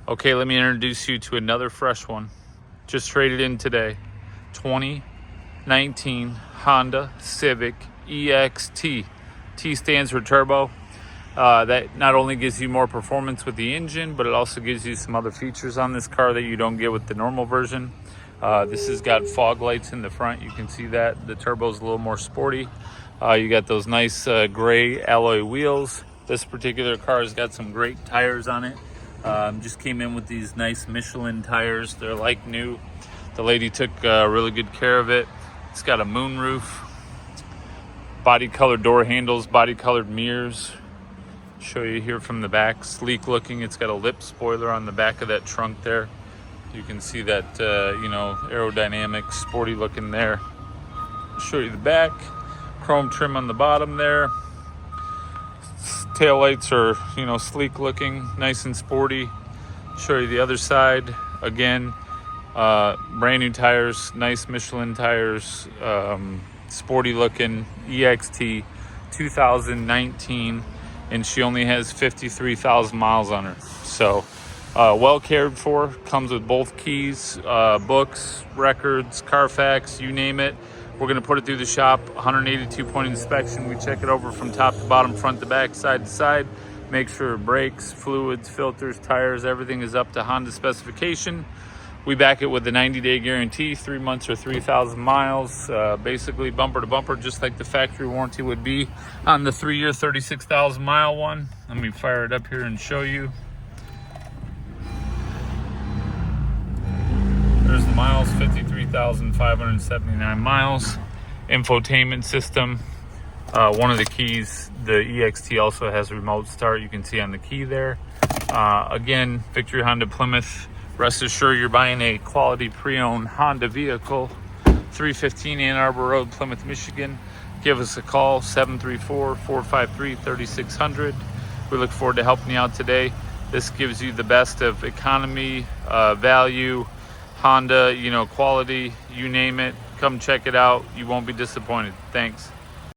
Okay, let me introduce you to another fresh one. Just traded in today. 2019 Honda Civic EXT. T stands for turbo. That not only gives you more performance with the engine, but it also gives you some other features on this car that you don't get with the normal version. This has got fog lights in the front. You can see that. The turbo's a little more sporty. You got those nice gray alloy wheels. This particular car has got some great tires on it. Just came in with these nice Michelin tires. They're like new. The lady took really good care of it. It's got a moonroof, body colored door handles, body colored mirrors. Show you here from the back, sleek looking. It's got a lip spoiler on the back of that trunk there. You can see that aerodynamic, sporty looking there. Show you the back, chrome trim on the bottom there. Tail lights are sleek looking, nice and sporty. Show you the other side again. Brand new tires, nice Michelin tires, sporty looking EXT 2019, and she only has 53,000 miles on her. So well cared for. Comes with both keys, books, records, Carfax, you name it. We're going to put it through the shop, 182-point inspection. We check it over from top to bottom, front to back, side to side. Make sure brakes, fluids, filters, tires, everything is up to Honda specification. We back it with a 90-day guarantee, 3 months or 3,000 miles, basically bumper to bumper, just like the factory warranty would be on the 3-year, 36,000-mile one. Let me fire it up here and show you. There's the miles, 53,579 miles. Infotainment system. One of the keys, the EXT also has remote start. You can see on the key there. Again, Victory Honda Plymouth. Rest assured you're buying a quality pre-owned Honda vehicle. 315 Ann Arbor Road, Plymouth, Michigan. Give us a call, 734-453-3600. We look forward to helping you out today. This gives you the best of economy, value, Honda, quality, you name it. Come check it out. You won't be disappointed. Thanks.